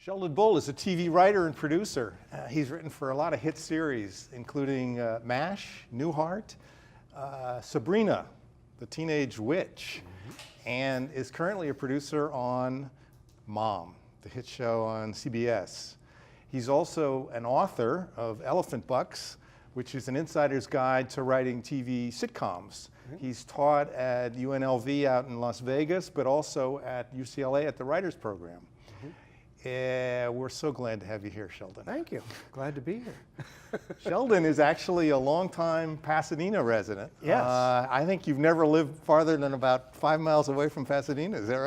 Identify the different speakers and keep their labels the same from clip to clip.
Speaker 1: Sheldon Bull is a TV writer and producer. He's written for a lot of hit series, including MASH, Newhart, Sabrina, the Teenage Witch, and is currently a producer on Mom, the hit show on CBS. He's also an author of Elephant Bucks, which is an insider's guide to writing TV sitcoms. He's taught at UNLV out in Las Vegas, but also at UCLA at the Writers Program. We're so glad to have you here, Sheldon.
Speaker 2: Thank you. Glad to be here.
Speaker 1: Sheldon is actually a longtime Pasadena resident.
Speaker 2: Yes.
Speaker 1: I think you've never lived farther than about 5 miles away from Pasadena, is that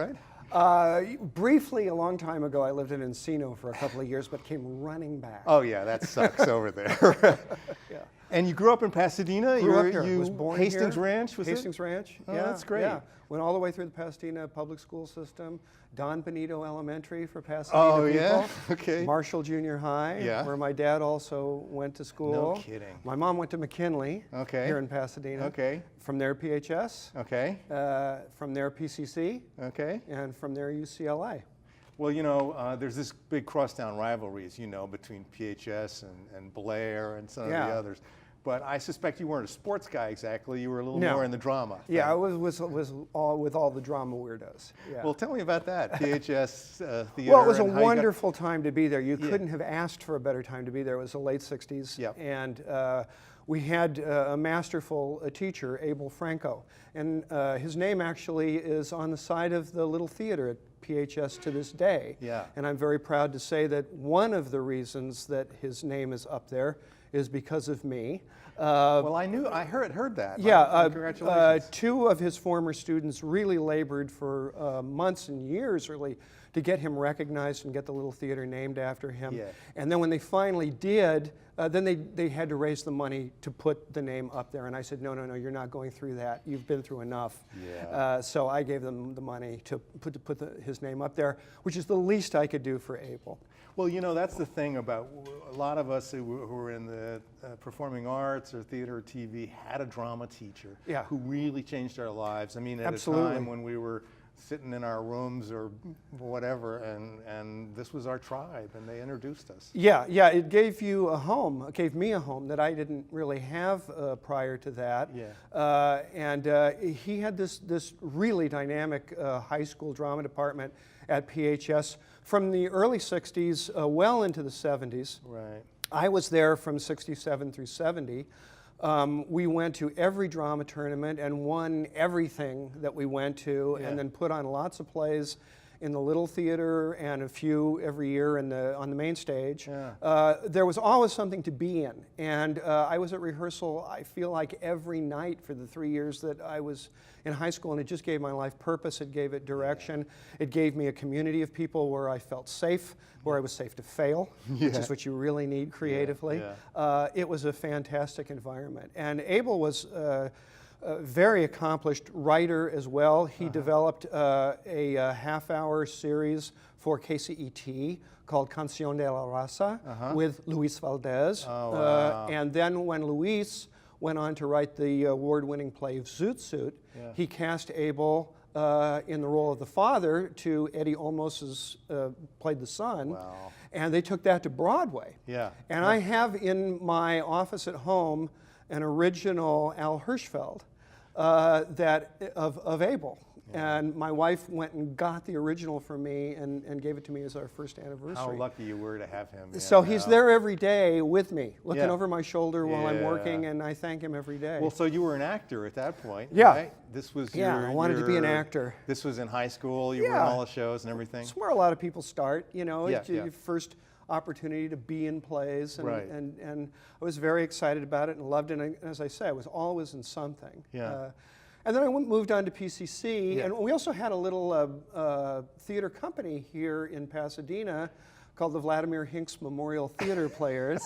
Speaker 1: right?
Speaker 2: Briefly, a long time ago, I lived in Encino for a couple of years, but came running back.
Speaker 1: Oh yeah, that sucks over there.
Speaker 2: Yeah.
Speaker 1: And you grew up in Pasadena?
Speaker 2: Grew up here. Was born
Speaker 1: Hastings
Speaker 2: here.
Speaker 1: Ranch, was
Speaker 2: Hastings Ranch.
Speaker 1: Oh,
Speaker 2: Yeah,
Speaker 1: that's great.
Speaker 2: Yeah. Went all the way through the Pasadena public school system. Don Benito Elementary for Pasadena
Speaker 1: Oh,
Speaker 2: people.
Speaker 1: yeah? Okay.
Speaker 2: Marshall Junior High,
Speaker 1: Yeah.
Speaker 2: where my dad also went to school.
Speaker 1: No kidding.
Speaker 2: My mom went to McKinley
Speaker 1: Okay.
Speaker 2: here in Pasadena.
Speaker 1: Okay.
Speaker 2: From there, PHS.
Speaker 1: Okay.
Speaker 2: From there, PCC.
Speaker 1: Okay.
Speaker 2: And from there, UCLA.
Speaker 1: Well, you know, there's this big crosstown rivalry, as you know, between PHS and Blair and some of the others. But I suspect you weren't a sports guy exactly. You were a little more in the drama.
Speaker 2: Yeah, I was all with all the drama weirdos. Yeah.
Speaker 1: Well, tell me about that, PHS theater.
Speaker 2: Well, it was a
Speaker 1: and how you
Speaker 2: wonderful time to be there. You couldn't have asked for a better time to be there. It was the late 60s.
Speaker 1: Yep.
Speaker 2: And we had a masterful teacher, Abel Franco. And his name actually is on the side of the little theater at PHS to this day.
Speaker 1: Yeah.
Speaker 2: And I'm very proud to say that one of the reasons that his name is up there is because of me.
Speaker 1: Well, I heard that.
Speaker 2: Yeah,
Speaker 1: Congratulations.
Speaker 2: 2 of his former students really labored for months and years, really, to get him recognized and get the little theater named after him.
Speaker 1: Yeah.
Speaker 2: And then when they finally did, then they had to raise the money to put the name up there. And I said, no, you're not going through that. You've been through enough.
Speaker 1: Yeah.
Speaker 2: So I gave them the money to put his name up there, which is the least I could do for Abel.
Speaker 1: Well, you know, that's the thing about a lot of us who were in the performing arts or theater or TV had a drama teacher who really changed our lives. I mean, at a time when we were sitting in our rooms or whatever, and this was our tribe, and they introduced us. Yeah,
Speaker 2: it gave you a home. It gave me a home that I didn't really have prior to that.
Speaker 1: Yeah.
Speaker 2: And he had this really dynamic high school drama department at PHS from the early 60s well into the 70s.
Speaker 1: Right.
Speaker 2: I was there from 67 through 70. We went to every drama tournament and won everything that we went to, and then put on lots of plays in the little theater and a few every year on the main stage. Yeah. There was always something to be in, and I was at rehearsal, I feel like every night for the 3 years that I was in high school, and it just gave my life purpose, it gave it direction, it gave me a community of people where I felt safe, where I was safe to fail, which is what you really need creatively. It was a fantastic environment, and Abel was a very accomplished writer as well. He developed a half-hour series for KCET called Canción de la Raza with Luis Valdez.
Speaker 1: Oh, wow.
Speaker 2: And then when Luis went on to write the award-winning play Zoot Suit, he cast Abel in the role of the father to Eddie Olmos's played the son.
Speaker 1: Wow.
Speaker 2: And they took that to Broadway.
Speaker 1: Yeah.
Speaker 2: And I have in my office at home an original Al Hirschfeld of Abel. And my wife went and got the original for me and gave it to me as our first anniversary.
Speaker 1: How lucky you were to have him.
Speaker 2: So he's there every day with me, looking over my shoulder while I'm working, and I thank him every day.
Speaker 1: Well, so you were an actor at that point,
Speaker 2: Yeah.
Speaker 1: right? This was
Speaker 2: I wanted to be an actor.
Speaker 1: This was in high school, you were in all the shows and everything?
Speaker 2: It's where a lot of people start, you know,
Speaker 1: Yeah,
Speaker 2: it's your first opportunity to be in plays, and,
Speaker 1: Right.
Speaker 2: and I was very excited about it and loved it, and as I say, I was always in something.
Speaker 1: Yeah.
Speaker 2: And then I moved on to PCC, and we also had a little theater company here in Pasadena called the Vladimir Hinks Memorial Theater Players.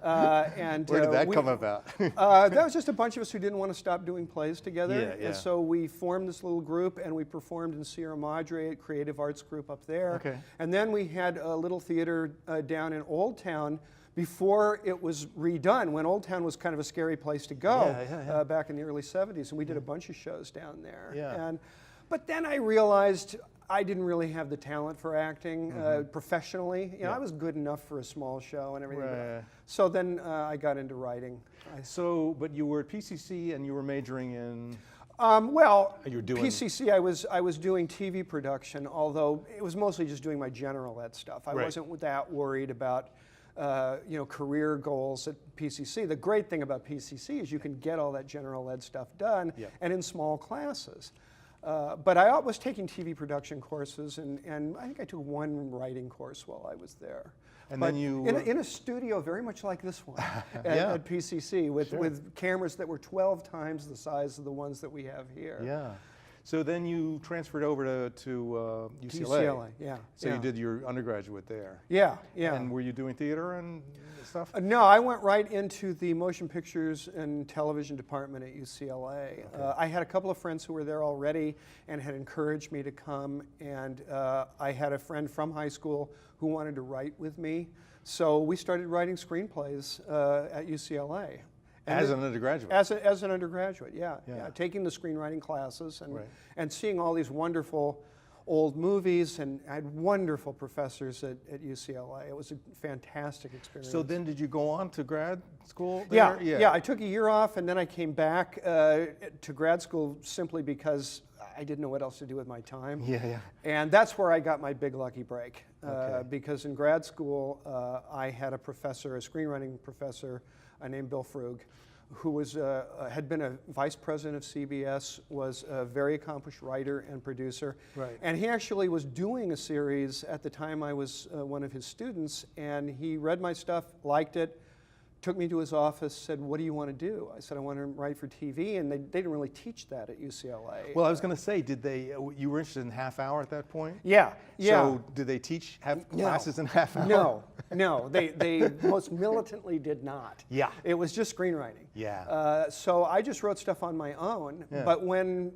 Speaker 2: And
Speaker 1: where did that come about?
Speaker 2: That was just a bunch of us who didn't want to stop doing plays together.
Speaker 1: Yeah.
Speaker 2: And so we formed this little group, and we performed in Sierra Madre at Creative Arts Group up there.
Speaker 1: Okay.
Speaker 2: And then we had a little theater down in Old Town before it was redone, when Old Town was kind of a scary place to go back in the early 70s. And we did a bunch of shows down there.
Speaker 1: Yeah.
Speaker 2: But then I realized I didn't really have the talent for acting professionally. You know, I was good enough for a small show and everything.
Speaker 1: Right.
Speaker 2: So then I got into writing.
Speaker 1: But you were at PCC and you were majoring in.
Speaker 2: Well,
Speaker 1: You're doing-
Speaker 2: PCC, I was doing TV production, although it was mostly just doing my general ed stuff. I
Speaker 1: Right.
Speaker 2: wasn't that worried about career goals at PCC. The great thing about PCC is you can get all that general ed stuff done and in small classes. But I was taking TV production courses, and I think I took one writing course while I was there.
Speaker 1: And
Speaker 2: but
Speaker 1: then you
Speaker 2: in a studio very much like this one at PCC with cameras that were 12 times the size of the ones that we have here.
Speaker 1: Yeah. So then you transferred over to UCLA.
Speaker 2: UCLA, yeah.
Speaker 1: So you did your undergraduate there.
Speaker 2: Yeah, yeah.
Speaker 1: And were you doing theater and stuff?
Speaker 2: No, I went right into the motion pictures and television department at UCLA.
Speaker 1: Okay.
Speaker 2: I had a couple of friends who were there already and had encouraged me to come, and I had a friend from high school who wanted to write with me. So we started writing screenplays at UCLA.
Speaker 1: As an undergraduate?
Speaker 2: As an undergraduate, yeah. Taking the screenwriting classes and seeing all these wonderful old movies, and I had wonderful professors at UCLA. It was a fantastic experience.
Speaker 1: So then did you go on to grad school there?
Speaker 2: Yeah, I took a year off, and then I came back to grad school simply because I didn't know what else to do with my time.
Speaker 1: Yeah.
Speaker 2: And that's where I got my big lucky break.
Speaker 1: Okay.
Speaker 2: Because in grad school, I had a professor, a screenwriting professor named Bill Frug, who was had been a vice president of CBS, was a very accomplished writer and producer.
Speaker 1: Right.
Speaker 2: And he actually was doing a series at the time I was one of his students, and he read my stuff, liked it, took me to his office, said, "What do you want to do?" I said, "I want to write for TV," and they didn't really teach that at UCLA.
Speaker 1: Well, I was going to say, you were interested in half hour at that point?
Speaker 2: Yeah.
Speaker 1: So did they have classes in half hour?
Speaker 2: No, they most militantly did not.
Speaker 1: Yeah.
Speaker 2: It was just screenwriting.
Speaker 1: Yeah.
Speaker 2: So I just wrote stuff on my own, but when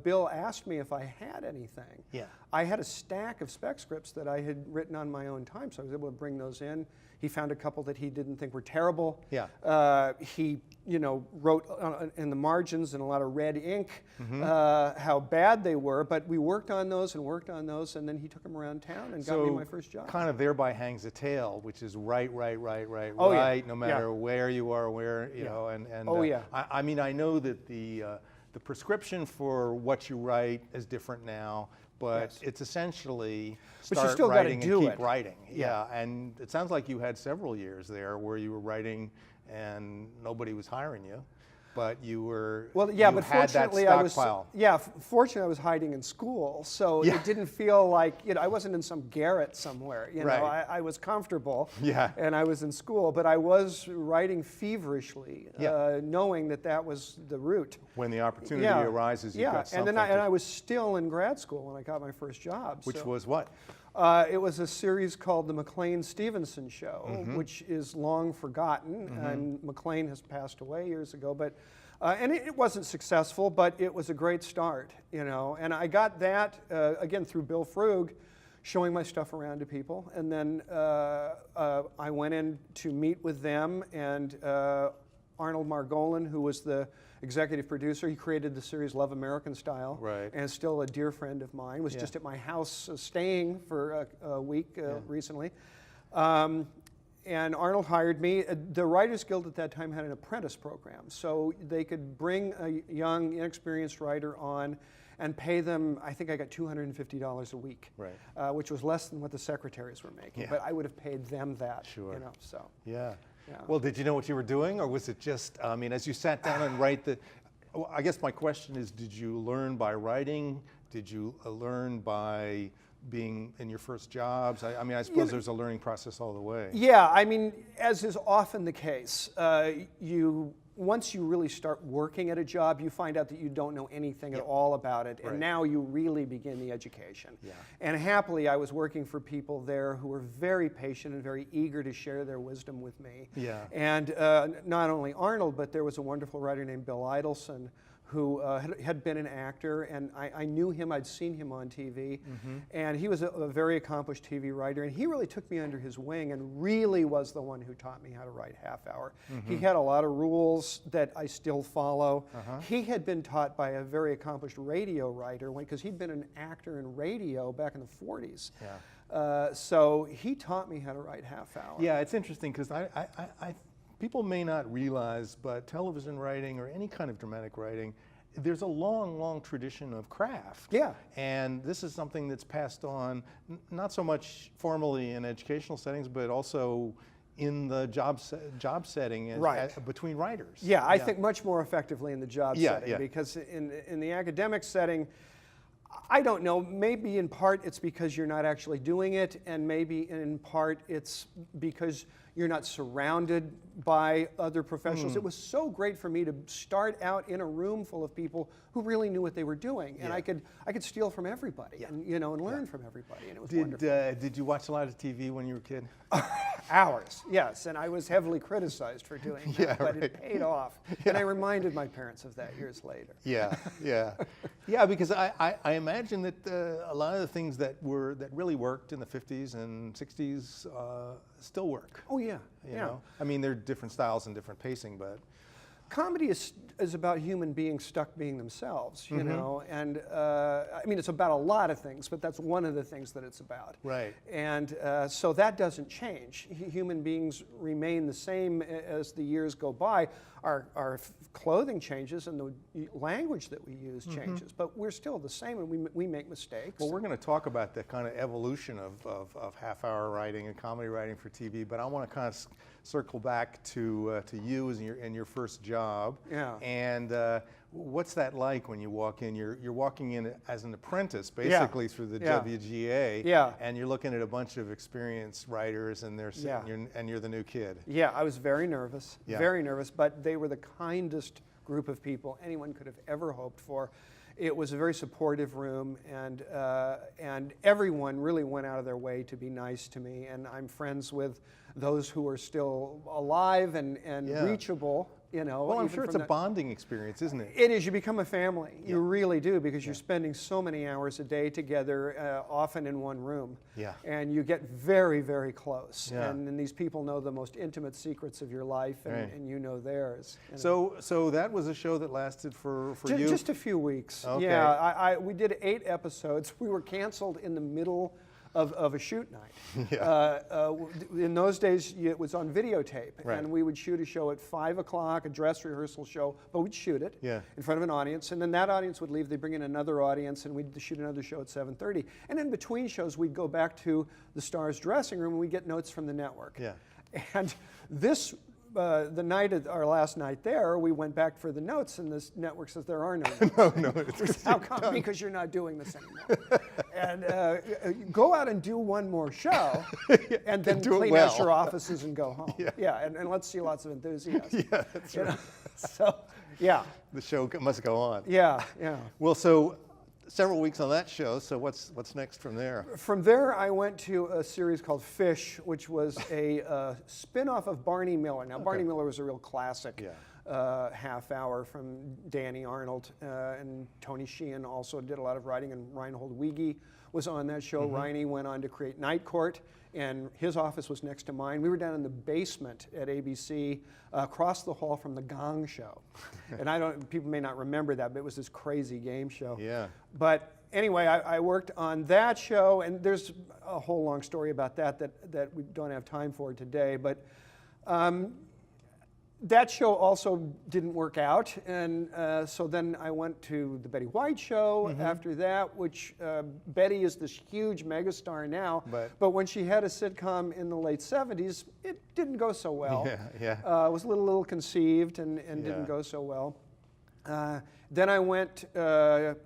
Speaker 2: Bill asked me if I had anything, I had a stack of spec scripts that I had written on my own time, so I was able to bring those in. He found a couple that he didn't think were terrible.
Speaker 1: Yeah.
Speaker 2: He, wrote in the margins in a lot of red ink how bad they were, but we worked on those, and then he took them around town and got me my first job.
Speaker 1: Kind of thereby hangs a tale, which is right, no matter where you are, you know, and I mean, I know that the prescription for what you write is different now, but it's essentially start writing and keep writing. Yeah, and it sounds like you had several years there where you were writing and nobody was hiring you, but you were
Speaker 2: but
Speaker 1: had
Speaker 2: fortunately
Speaker 1: that stockpile.
Speaker 2: Fortunately I was hiding in school, so it didn't feel like I wasn't in some garret somewhere. I was comfortable. And I was in school, but I was writing feverishly, knowing that was the route.
Speaker 1: When the opportunity arises, you've got something.
Speaker 2: And I was still in grad school when I got my first job.
Speaker 1: Which was what?
Speaker 2: It was a series called The McLean-Stevenson Show, which is long forgotten, and McLean has passed away years ago, but and it wasn't successful, but it was a great start, and I got that, again, through Bill Frug, showing my stuff around to people, and then I went in to meet with them, and Arnold Margolin, who was the executive producer, he created the series Love American Style, and is still a dear friend of mine, was just at my house staying for a week recently. And Arnold hired me. The Writers Guild at that time had an apprentice program, so they could bring a young, inexperienced writer on and pay them, I think I got $250 a week, which was less than what the secretaries were making, but I would have paid them that, so.
Speaker 1: Yeah. Well, did you know what you were doing, or was it just, I mean, as you sat down and write I guess my question is, did you learn by writing? Did you learn by being in your first jobs? I mean, I suppose there's a learning process all the way.
Speaker 2: Yeah, I mean, as is often the case, once you really start working at a job, you find out that you don't know anything at all about it, and now you really begin the education. And happily, I was working for people there who were very patient and very eager to share their wisdom with me. And not only Arnold, but there was a wonderful writer named Bill Idelson, who had been an actor, and I knew him, I'd seen him on TV, and he was a very accomplished TV writer, and he really took me under his wing and really was the one who taught me how to write half hour. He had a lot of rules that I still follow. He had been taught by a very accomplished radio writer, because he'd been an actor in radio back in the 40s. So he taught me how to write half hour.
Speaker 1: Yeah, it's interesting because people may not realize, but television writing or any kind of dramatic writing, there's a long, long tradition of craft.
Speaker 2: Yeah.
Speaker 1: And this is something that's passed on, not so much formally in educational settings, but also in the job setting between writers.
Speaker 2: Yeah, I think much more effectively in the job setting, because in the academic setting, I don't know, maybe in part it's because you're not actually doing it, and maybe in part it's because you're not surrounded by other professionals. It was so great for me to start out in a room full of people who really knew what they were doing, and I could steal from everybody, and and learn from everybody, and it was wonderful.
Speaker 1: Did you watch a lot of TV when you were a kid?
Speaker 2: Hours, yes, and I was heavily criticized for doing that, but it paid off, and I reminded my parents of that years later.
Speaker 1: Yeah, because I imagine that a lot of the things that really worked in the 50s and 60s still work.
Speaker 2: Oh yeah,
Speaker 1: You know? I mean, there are different styles and different pacing, but
Speaker 2: comedy is about human beings stuck being themselves, you know, and I mean, it's about a lot of things, but that's one of the things that it's about.
Speaker 1: Right.
Speaker 2: And so that doesn't change. Human beings remain the same as the years go by. Our clothing changes and the language that we use changes, but we're still the same, and we make mistakes.
Speaker 1: Well, we're going to talk about the kind of evolution of half-hour writing and comedy writing for TV, but I want to kind of circle back to you and your first job.
Speaker 2: Yeah.
Speaker 1: And what's that like when you walk in? You're walking in as an apprentice, basically, through the WGA.
Speaker 2: Yeah.
Speaker 1: And you're looking at a bunch of experienced writers, and they're sitting, and you're the new kid.
Speaker 2: Yeah, I was very nervous, but they were the kindest group of people anyone could have ever hoped for. It was a very supportive room, and everyone really went out of their way to be nice to me, and I'm friends with those who are still alive and reachable. You know,
Speaker 1: well, I'm sure it's a bonding experience, isn't it?
Speaker 2: It is. You become a family. You really do, because you're spending so many hours a day together, often in one room.
Speaker 1: Yeah.
Speaker 2: And you get very, very close.
Speaker 1: Yeah.
Speaker 2: And these people know the most intimate secrets of your life, and you know theirs.
Speaker 1: So that was a show that lasted for you?
Speaker 2: Just a few weeks.
Speaker 1: Okay.
Speaker 2: Yeah, we did 8 episodes. We were canceled in the middle of a shoot night. In those days, it was on videotape, and we would shoot a show at 5 o'clock, a dress rehearsal show, but we'd shoot it in front of an audience, and then that audience would leave, they'd bring in another audience, and we'd shoot another show at 7:30. And in between shows, we'd go back to the star's dressing room, and we'd get notes from the network.
Speaker 1: Yeah.
Speaker 2: And this the night of our last night there, we went back for the notes, and this network says there are no notes.
Speaker 1: No.
Speaker 2: How come? Because you're not doing this anymore. And go out and do one more show, and then clean out your offices and go home. And let's see lots of enthusiasm.
Speaker 1: Yeah, that's right.
Speaker 2: So, yeah.
Speaker 1: The show must go on.
Speaker 2: Yeah.
Speaker 1: Well, so several weeks on that show, so what's next from there?
Speaker 2: From there, I went to a series called Fish, which was a spin-off of Barney Miller. Now, Barney Miller was a real classic half hour from Danny Arnold, and Tony Sheehan also did a lot of writing, and Reinhold Wiege was on that show. Reine went on to create Night Court, and his office was next to mine. We were down in the basement at ABC, across the hall from the Gong Show. And people may not remember that, but it was this crazy game show.
Speaker 1: Yeah.
Speaker 2: But anyway, I worked on that show, and there's a whole long story about that we don't have time for today. But that show also didn't work out, and so then I went to the Betty White show after that, which Betty is this huge megastar now, but when she had a sitcom in the late 70s, it didn't go so well. It was a little conceived and didn't go so well. Then I went to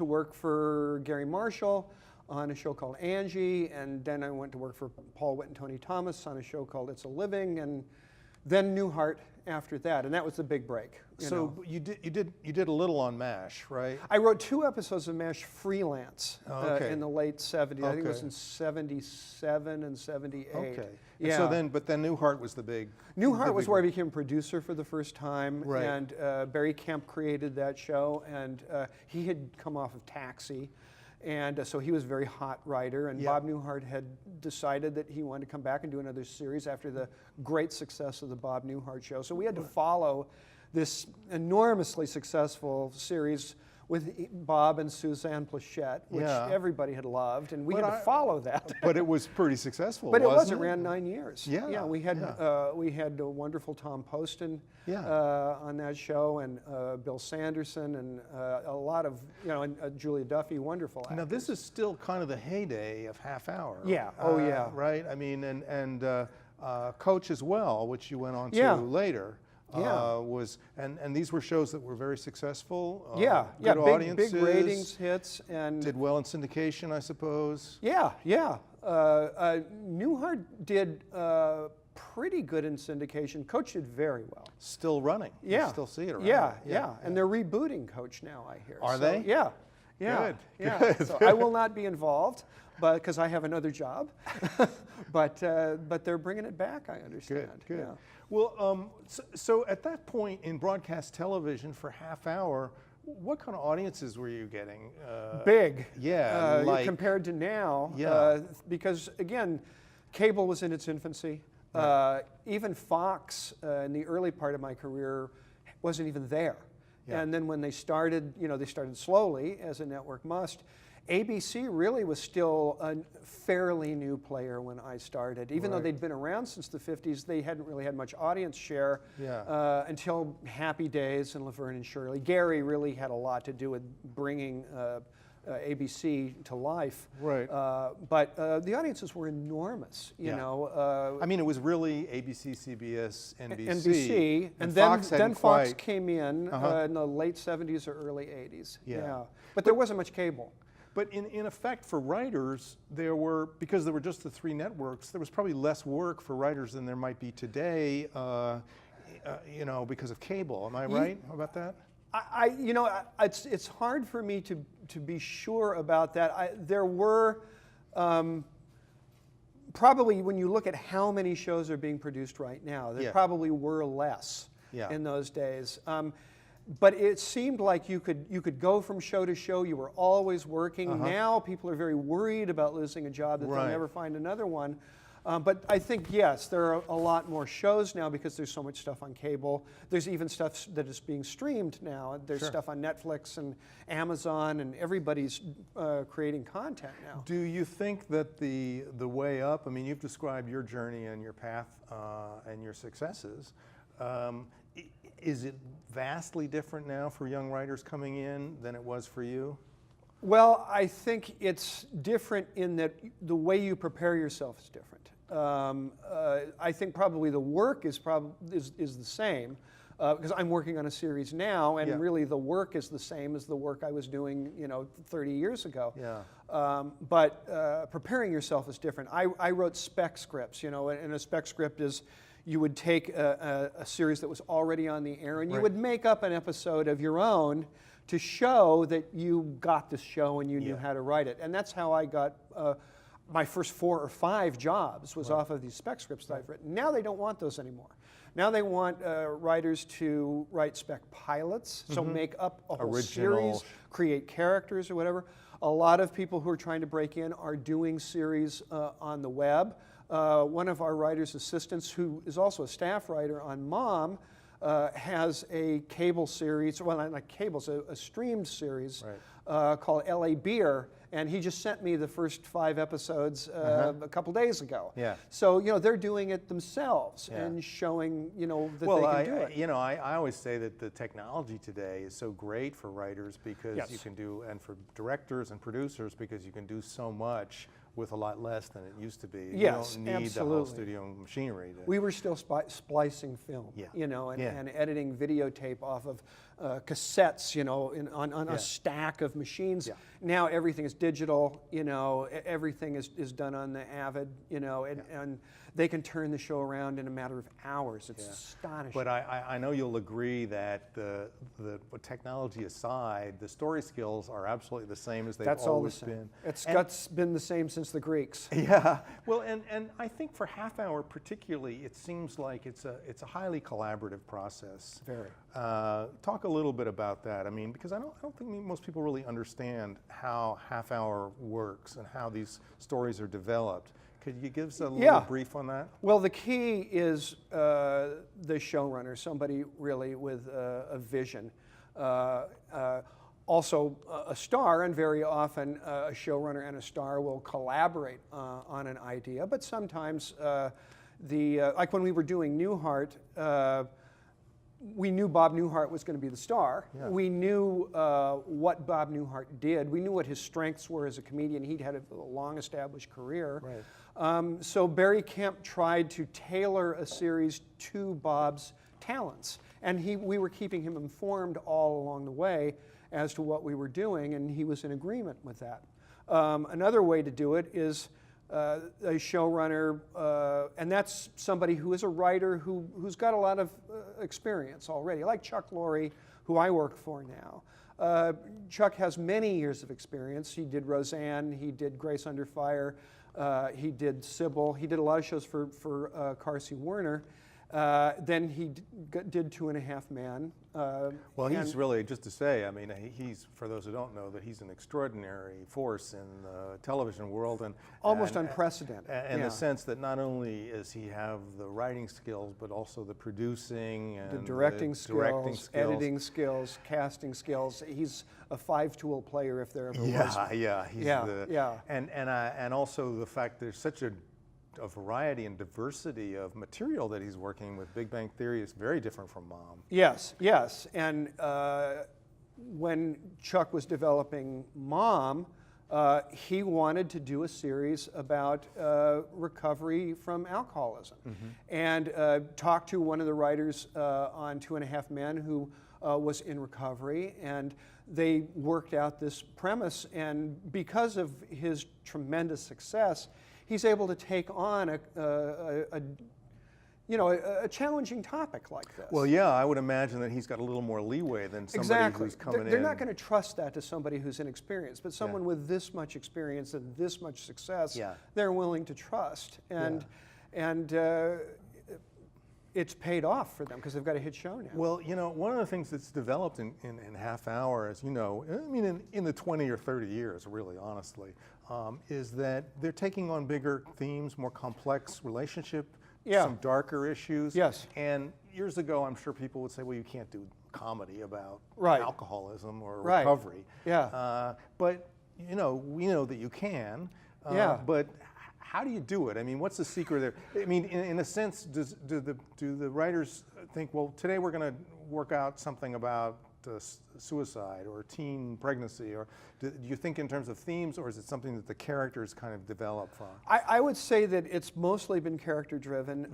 Speaker 2: work for Gary Marshall on a show called Angie, and then I went to work for Paul Witt and Tony Thomas on a show called It's a Living, and Then Newhart after that, and that was the big break.
Speaker 1: So you did a little on MASH, right?
Speaker 2: I wrote 2 episodes of MASH freelance in the late 70s. I think it was
Speaker 1: Okay.
Speaker 2: in 77 and 78.
Speaker 1: Okay. And
Speaker 2: Yeah.
Speaker 1: so but then Newhart was the big.
Speaker 2: Newhart
Speaker 1: the
Speaker 2: was
Speaker 1: big
Speaker 2: where I
Speaker 1: one.
Speaker 2: became producer for the first time,
Speaker 1: Right.
Speaker 2: and Barry Kemp created that show, and he had come off of Taxi, and so he was a very hot writer, and
Speaker 1: Yeah.
Speaker 2: Bob Newhart had decided that he wanted to come back and do another series after the great success of the Bob Newhart show. So we had to follow this enormously successful series with Bob and Suzanne Plachette, which
Speaker 1: Yeah.
Speaker 2: everybody had loved, and we
Speaker 1: But
Speaker 2: had to follow that.
Speaker 1: But it was pretty successful.
Speaker 2: But it was.
Speaker 1: wasn't
Speaker 2: It ran 9 years.
Speaker 1: Yeah,
Speaker 2: we had a wonderful Tom Poston
Speaker 1: Yeah.
Speaker 2: on that show, and Bill Sanderson, and a lot of and Julia Duffy, wonderful actors.
Speaker 1: Now this is still kind of the heyday of half hour.
Speaker 2: Yeah. Oh, yeah.
Speaker 1: Right. I mean, and Coach as well, which you went on to
Speaker 2: Yeah.
Speaker 1: later.
Speaker 2: Yeah.
Speaker 1: And these were shows that were very successful.
Speaker 2: Yeah,
Speaker 1: good
Speaker 2: big
Speaker 1: audiences.
Speaker 2: ratings hits, and
Speaker 1: Did well in syndication, I suppose.
Speaker 2: yeah. Newhart did pretty good in syndication. Coach did very well.
Speaker 1: Still running.
Speaker 2: Yeah.
Speaker 1: You still see it around.
Speaker 2: Yeah. And they're rebooting Coach now, I hear.
Speaker 1: Are
Speaker 2: So,
Speaker 1: they?
Speaker 2: Yeah.
Speaker 1: Good,
Speaker 2: Yeah.
Speaker 1: good.
Speaker 2: So I will not be involved, because I have another job. but they're bringing it back, I understand.
Speaker 1: Good.
Speaker 2: Yeah.
Speaker 1: Well, so at that point in broadcast television for half hour, what kind of audiences were you getting?
Speaker 2: Big.
Speaker 1: Yeah, like-
Speaker 2: compared to now.
Speaker 1: Yeah.
Speaker 2: Because again, cable was in its infancy. Even Fox in the early part of my career wasn't even there.
Speaker 1: Yeah.
Speaker 2: And then when they started, they started slowly, as a network must. ABC really was still a fairly new player when I started. Even though
Speaker 1: Right.
Speaker 2: they'd been around since the 50s, they hadn't really had much audience share until Happy Days and Laverne and Shirley. Gary really had a lot to do with bringing ABC to life.
Speaker 1: Right.
Speaker 2: But the audiences were enormous, you
Speaker 1: Yeah.
Speaker 2: know.
Speaker 1: I mean, it was really ABC, CBS, NBC.
Speaker 2: NBC, and
Speaker 1: Fox
Speaker 2: then
Speaker 1: hadn't
Speaker 2: Fox
Speaker 1: quite-
Speaker 2: came in
Speaker 1: Uh-huh.
Speaker 2: in the late 70s or early 80s.
Speaker 1: Yeah.
Speaker 2: But there wasn't much cable.
Speaker 1: But in effect, for writers, because there were just the 3 networks, there was probably less work for writers than there might be today, because of cable. Am I right about that?
Speaker 2: It's hard for me to be sure about that. There were probably, when you look at how many shows are being produced right now, there
Speaker 1: Yeah.
Speaker 2: probably were less
Speaker 1: Yeah.
Speaker 2: in those days. But it seemed like you could go from show to show. You were always working. Now people are very worried about losing a job, that
Speaker 1: Right.
Speaker 2: they'll never find another one. But I think, yes, there are a lot more shows now because there's so much stuff on cable. There's even stuff that is being streamed now. There's
Speaker 1: Sure.
Speaker 2: stuff on Netflix and Amazon, and everybody's creating content now.
Speaker 1: Do you think that the way up, I mean, you've described your journey and your path and your successes. Is it vastly different now for young writers coming in than it was for you?
Speaker 2: Well, I think it's different in that the way you prepare yourself is different. I think probably the work is the same, because I'm working on a series now, and
Speaker 1: Yeah.
Speaker 2: really the work is the same as the work I was doing, 30 years ago.
Speaker 1: Yeah.
Speaker 2: But preparing yourself is different. I wrote spec scripts, and a spec script is you would take a series that was already on the air, and you
Speaker 1: Right.
Speaker 2: would make up an episode of your own to show that you got this show and you knew
Speaker 1: Yeah.
Speaker 2: how to write it. And that's how I got my first 4 or 5 jobs was off of these spec scripts that I've written. Now they don't want those anymore. Now they want writers to write spec pilots, so make up a whole
Speaker 1: Original.
Speaker 2: series, create characters or whatever. A lot of people who are trying to break in are doing series on the web. One of our writer's assistants, who is also a staff writer on Mom, has a cable series, well, not cable, it's a streamed series called LA Beer, and he just sent me the first 5 episodes a couple days ago.
Speaker 1: Yeah.
Speaker 2: So, they're doing it themselves
Speaker 1: Yeah.
Speaker 2: and showing, that
Speaker 1: Well,
Speaker 2: they can do it.
Speaker 1: I always say that the technology today is so great for writers because
Speaker 2: Yes.
Speaker 1: you can do, and for directors and producers, because you can do so much with a lot less than it used to be.
Speaker 2: Yes,
Speaker 1: you don't need the whole
Speaker 2: absolutely.
Speaker 1: studio machinery.
Speaker 2: We were still splicing film,
Speaker 1: Yeah.
Speaker 2: and editing videotape off of cassettes, on a stack of machines.
Speaker 1: Yeah.
Speaker 2: Now everything is digital, everything is done on the Avid, and they can turn the show around in a matter of hours. It's astonishing.
Speaker 1: But I know you'll agree that the technology aside, the story skills are absolutely the same as they've
Speaker 2: That's all the
Speaker 1: always
Speaker 2: same.
Speaker 1: been.
Speaker 2: That's been the same since the Greeks.
Speaker 1: Yeah, well, and I think for Half Hour particularly, it seems like it's a highly collaborative process.
Speaker 2: Very.
Speaker 1: Talk a little bit about that. I mean, because I don't think most people really understand how Half Hour works and how these stories are developed. Could you give us a little brief on that?
Speaker 2: Well, the key is the showrunner, somebody really with a vision. Also a star, and very often a showrunner and a star will collaborate on an idea, but sometimes like when we were doing Newhart, we knew Bob Newhart was going to be the star.
Speaker 1: Yeah.
Speaker 2: We knew what Bob Newhart did. We knew what his strengths were as a comedian. He'd had a long established career.
Speaker 1: Right.
Speaker 2: So Barry Kemp tried to tailor a series to Bob's talents, and we were keeping him informed all along the way as to what we were doing, and he was in agreement with that. Another way to do it is a showrunner, and that's somebody who is a writer who's got a lot of experience already, like Chuck Lorre, who I work for now. Chuck has many years of experience. He did Roseanne, he did Grace Under Fire, he did Sybil, he did a lot of shows for Carsey Werner. Then he did 2.5 Men.
Speaker 1: Well, he's really, just to say, I mean, he's, for those who don't know, that he's an extraordinary force in the television world. And
Speaker 2: almost unprecedented.
Speaker 1: In the sense that not only does he have the writing skills, but also the producing and
Speaker 2: the directing skills, editing skills, casting skills. He's a 5-tool player if there ever was.
Speaker 1: Yeah, he's and also the fact there's such a variety and diversity of material that he's working with. Big Bang Theory is very different from Mom.
Speaker 2: Yes, and when Chuck was developing Mom, he wanted to do a series about recovery from alcoholism, and talked to one of the writers on 2.5 Men who was in recovery, and they worked out this premise, and because of his tremendous success, he's able to take on a challenging topic like this.
Speaker 1: Well, yeah, I would imagine that he's got a little more leeway than somebody who's coming in.
Speaker 2: They're not going to trust that to somebody who's inexperienced, but someone with this much experience and this much success, they're willing to trust. And it's paid off for them because they've got a hit show now.
Speaker 1: Well, one of the things that's developed in Half Hour, as you know, I mean, in the 20 or 30 years, really, honestly, is that they're taking on bigger themes, more complex relationship, some darker issues.
Speaker 2: Yes.
Speaker 1: And years ago, I'm sure people would say, well, you can't do comedy about alcoholism or recovery.
Speaker 2: Yeah.
Speaker 1: But, we know that you can. But how do you do it? I mean, what's the secret there? I mean, in a sense, do the writers think, well, today we're going to work out something about suicide or teen pregnancy, or do you think in terms of themes, or is it something that the characters kind of develop from?
Speaker 2: I would say that it's mostly been character driven.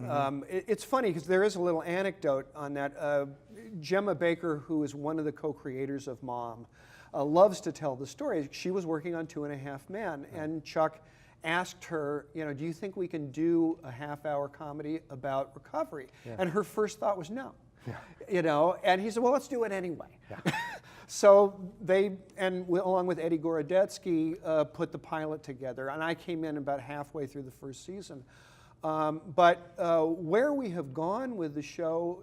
Speaker 2: It's funny because there is a little anecdote on that. Gemma Baker, who is one of the co-creators of Mom, loves to tell the story. She was working on 2.5 Men, and Chuck asked her, do you think we can do a half-hour comedy about recovery? And her first thought was no. And he said, well, let's do it anyway. So they, along with Eddie Gorodetsky, put the pilot together, and I came in about halfway through the first season. But where we have gone with the show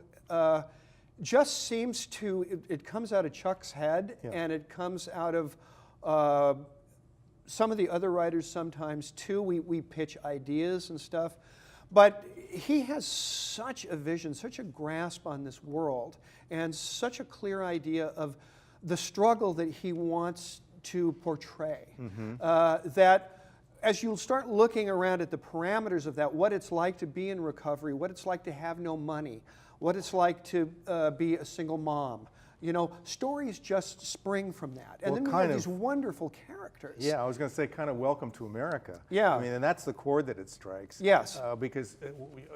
Speaker 2: just seems to, it comes out of Chuck's head, and it comes out of some of the other writers sometimes too. We pitch ideas and stuff. But he has such a vision, such a grasp on this world, and such a clear idea of the struggle that he wants to portray, that as you'll start looking around at the parameters of that, what it's like to be in recovery, what it's like to have no money, what it's like to be a single mom, You know, stories just spring from that. And
Speaker 1: Well,
Speaker 2: then we
Speaker 1: kind
Speaker 2: have
Speaker 1: of.
Speaker 2: these wonderful characters.
Speaker 1: Yeah, I was going to say kind of welcome to America.
Speaker 2: Yeah.
Speaker 1: I mean, and that's the chord that it strikes.
Speaker 2: Yes.
Speaker 1: Because,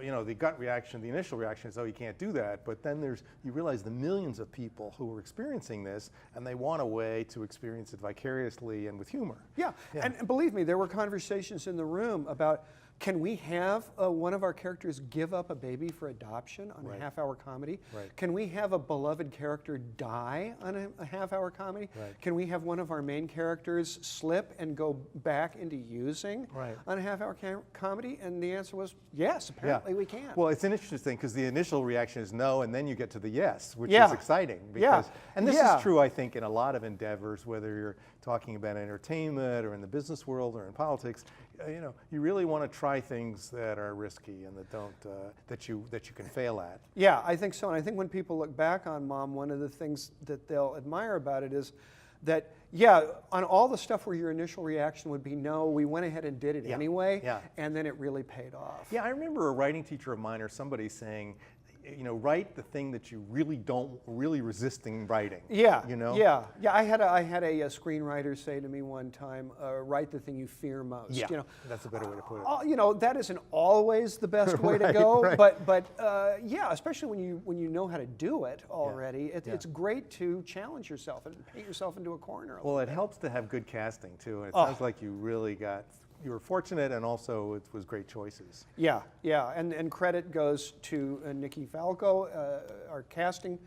Speaker 1: you know, the gut reaction, the initial reaction is, oh, you can't do that. But then you realize the millions of people who are experiencing this, and they want a way to experience it vicariously and with humor.
Speaker 2: Yeah. And believe me, there were conversations in the room about, can we have one of our characters give up a baby for adoption on a half-hour comedy?
Speaker 1: Right.
Speaker 2: Can we have a beloved character die on a half-hour comedy?
Speaker 1: Right.
Speaker 2: Can we have one of our main characters slip and go back into using on a half-hour comedy? And the answer was yes, apparently we can.
Speaker 1: Well, it's an interesting thing because the initial reaction is no, and then you get to the yes, which is exciting. Because, and this is true, I think, in a lot of endeavors, whether you're talking about entertainment or in the business world or in politics. You know, you really want to try things that are risky and that don't that you can fail at.
Speaker 2: Yeah, I think so. And I think when people look back on Mom, one of the things that they'll admire about it is that, yeah, on all the stuff where your initial reaction would be no, we went ahead and did it anyway, and then it really paid off.
Speaker 1: Yeah, I remember a writing teacher of mine or somebody saying, you know, write the thing that you really resisting writing.
Speaker 2: Yeah,
Speaker 1: you know.
Speaker 2: Yeah. I had a screenwriter say to me one time, write the thing you fear most.
Speaker 1: Yeah,
Speaker 2: you know,
Speaker 1: that's a better way to put it.
Speaker 2: You know, that isn't always the best way to go, but yeah, especially when you know how to do it already, it's great to challenge yourself and paint yourself into a corner.
Speaker 1: Well, it helps to have good casting too, and it sounds like you were fortunate, and also it was great choices.
Speaker 2: Yeah, and credit goes to Nikki Falco, our casting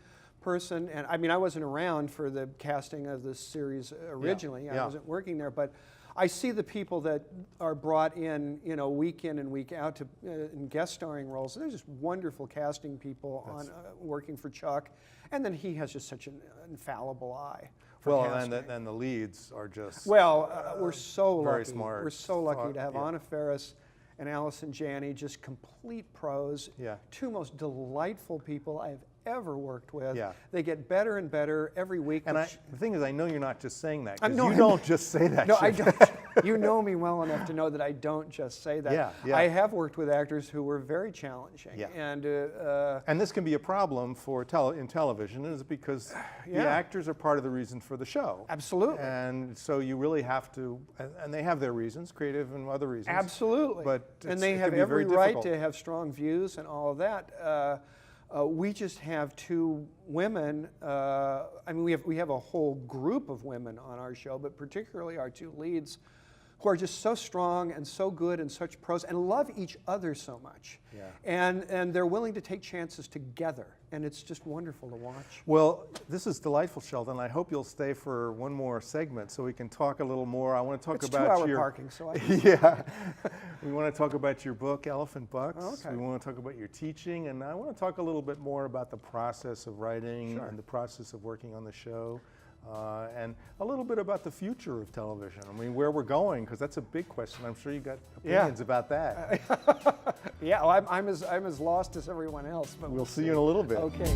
Speaker 2: person. And I mean, I wasn't around for the casting of this series originally. I wasn't working there, but I see the people that are brought in, you know, week in and week out to in guest starring roles. There's just wonderful casting people on working for Chuck, and then he has just such an infallible eye.
Speaker 1: Well, and the leads are just
Speaker 2: we're so
Speaker 1: very
Speaker 2: lucky.
Speaker 1: smart.
Speaker 2: We're so lucky to have Anna Faris and Allison Janney, just complete pros.
Speaker 1: Yeah.
Speaker 2: Two most delightful people I've ever worked with.
Speaker 1: Yeah.
Speaker 2: They get better and better every week.
Speaker 1: And the thing is, I know you're not just saying that, because
Speaker 2: no,
Speaker 1: you don't just say that
Speaker 2: No,
Speaker 1: shit.
Speaker 2: I don't. You know me well enough to know that I don't just say that.
Speaker 1: Yeah.
Speaker 2: I have worked with actors who were very challenging.
Speaker 1: Yeah.
Speaker 2: And
Speaker 1: this can be a problem for in television, is because the actors are part of the reason for the show.
Speaker 2: Absolutely.
Speaker 1: And so you really have to, and they have their reasons, creative and other reasons.
Speaker 2: Absolutely.
Speaker 1: But
Speaker 2: and they have every right to have strong views and all of that. We just have two women. I mean, we have a whole group of women on our show, but particularly our two leads, who are just so strong and so good and such pros and love each other so much.
Speaker 1: Yeah.
Speaker 2: And they're willing to take chances together, and it's just wonderful to watch.
Speaker 1: Well, this is delightful, Sheldon. I hope you'll stay for one more segment so we can talk a little more. I want to talk about
Speaker 2: 2-hour parking, so I
Speaker 1: yeah. We want to talk about your book, Elephant Bucks.
Speaker 2: Okay.
Speaker 1: We want to talk about your teaching, and I want to talk a little bit more about the process of writing and the process of working on the show. And a little bit about the future of television. I mean, where we're going, because that's a big question. I'm sure you got opinions about that.
Speaker 2: Yeah, well, I'm as lost as everyone else. But
Speaker 1: We'll see you in a little bit.
Speaker 2: Okay.